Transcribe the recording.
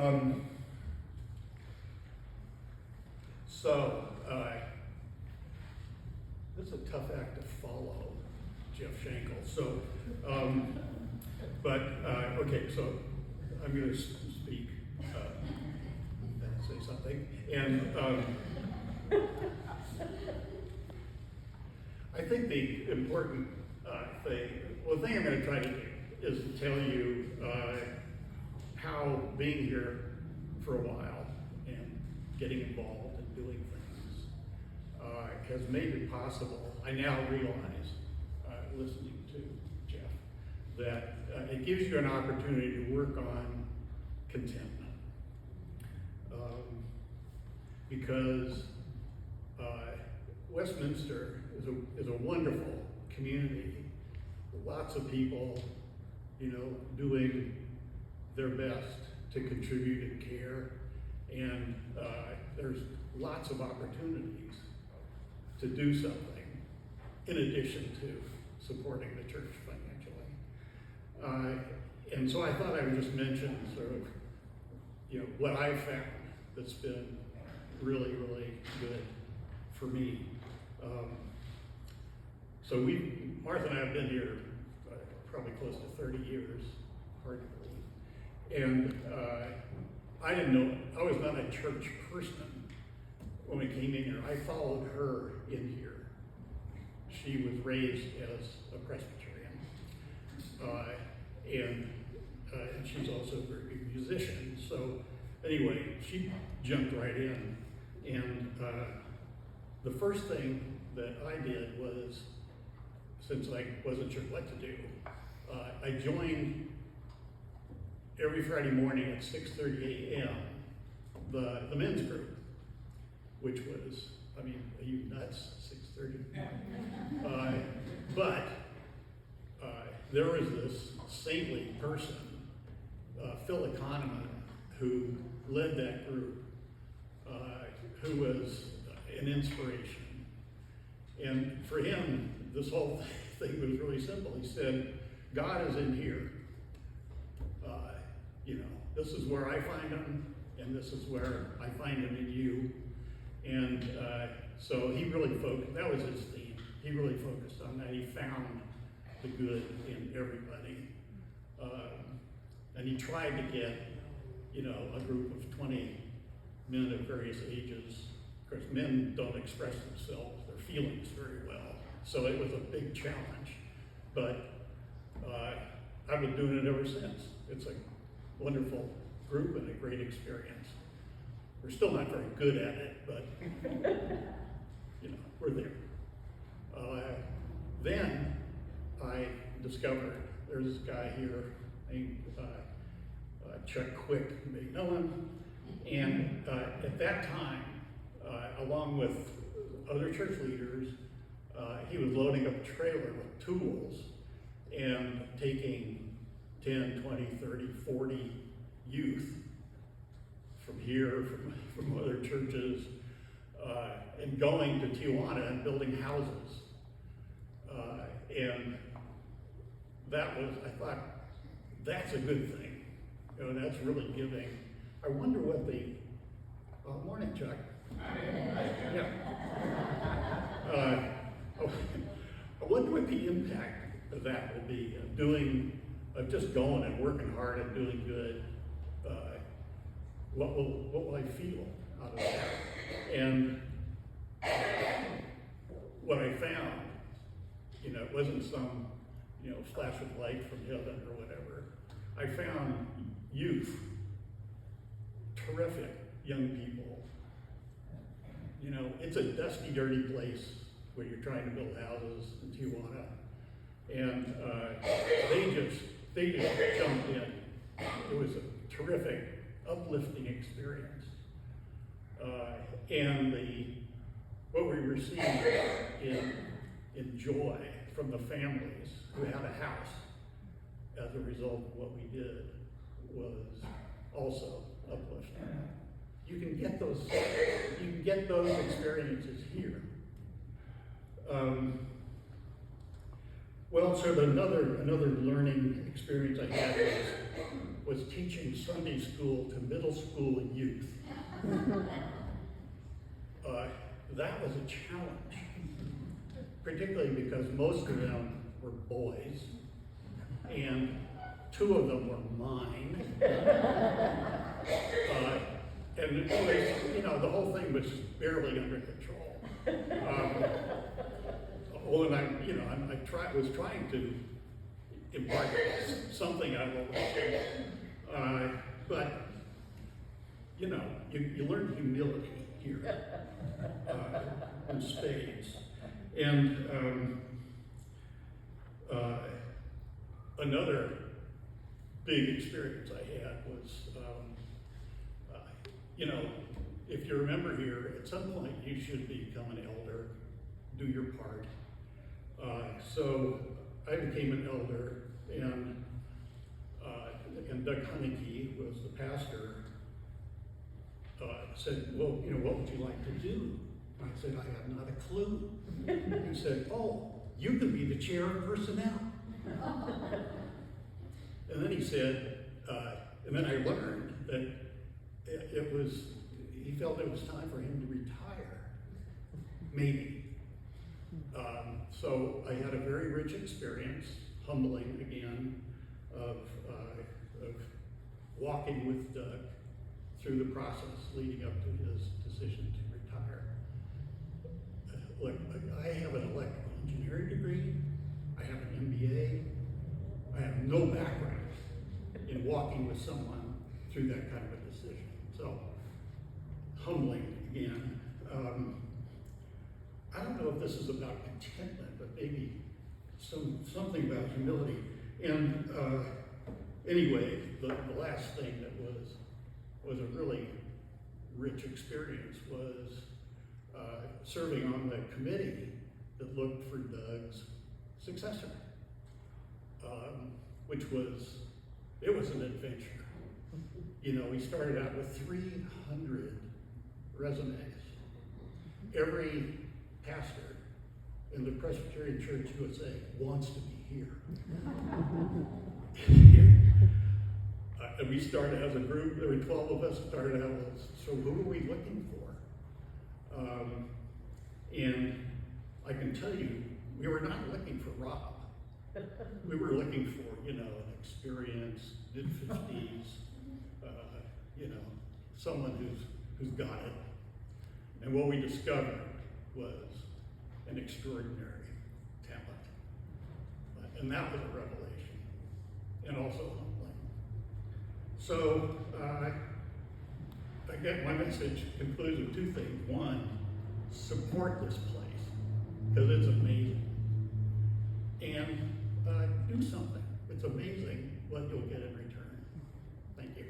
Um, so, this is a tough act to follow, Jeff Schenkel. So, okay, so I'm going to speak and say something. And I think the important the thing I'm going to try to do is to tell you how being here for a while and getting involved and doing things has made it possible. I now realize, listening to Jeff, that it gives you an opportunity to work on contentment. Because Westminster is a wonderful community. Lots of people, doing their best to contribute and care, and there's lots of opportunities to do something in addition to supporting the church financially. And so I thought I would just mention sort of, what I've found that's been really, really good for me. So Martha and I have been here probably close to 30 years, hard to believe. And I didn't know, I was not a church person when we came in here. I followed her in here. She was raised as a Presbyterian. And she's also a very good musician. So anyway, she jumped right in. And the first thing that I did was, since I wasn't sure what to do, I joined every Friday morning at 6:30 a.m. the men's group, which was, are you nuts? 6:30? But there was this saintly person, Phil Economy, who led that group, who was an inspiration. And for him, this whole thing was really simple. He said, God is in here. This is where I find him, and this is where I find him in you. And so he really focused, that was his theme. He really focused on that. He found the good in everybody. And he tried to get, a group of 20 men of various ages. Of course, men don't express themselves, their feelings very well. So it was a big challenge. But I've been doing it ever since. It's a wonderful group and a great experience. We're still not very good at it, but we're there. Then I discovered there's this guy here named Chuck Quick, you may know him. And at that time, along with other church leaders, he was loading up a trailer with tools and taking 10, 20, 30, 40 youth from here, from other churches, and going to Tijuana and building houses. And that was, I thought, that's a good thing. That's really giving. I wonder what the, morning, Chuck. Yeah. I wonder what the impact of that will be, of just going and working hard and doing good. What will I feel out of that? And what I found, it wasn't some, flash of light from heaven or whatever. I found youth, terrific young people. It's a dusty, dirty place where you're trying to build houses in Tijuana. And they just jumped in. It was a terrific, uplifting experience. And what we received in joy from the families who had a house as a result of what we did was also uplifting. You can get those experiences here. Well, so another learning experience I had was was teaching Sunday school to middle school youth. That was a challenge, particularly because most of them were boys, and 2 of them were mine. And it was, you know, the whole thing was just barely under control. And I was trying to impart something out of what was going. But, you know, you learn humility here in spades. And another big experience I had was, you know, if you remember here, at some point you should become an elder, do your part. So I became an elder, and Doug Honeyke was the pastor, said, well, you know, what would you like to do? I said, I have not a clue. He said, oh, you could be the chair of personnel. And then he said, and then I learned that he felt it was time for him to retire, maybe. So I had a very rich experience, humbling again, of walking with Doug through the process leading up to his decision to retire. Look, I have an electrical engineering degree, I have an MBA, I have no background in walking with someone through that kind of a decision. So, humbling again. I don't know if this is about contentment, but maybe something about humility. And anyway, the last thing that was a really rich experience was serving on the committee that looked for Doug's successor, which was an adventure. You know, we started out with 300 resumes. Every pastor in the Presbyterian Church USA wants to be here. And we started as a group, there were 12 of us started out with, so who are we looking for? And I can tell you, we were not looking for Rob. We were looking for, you know, an experienced, mid-50s, you know, someone who's got it. And what we discovered was an extraordinary talent. And that was a revelation, and also humbling. So, I get my message concludes with 2 things. One, support this place, because it's amazing. And do something. It's amazing what you'll get in return. Thank you.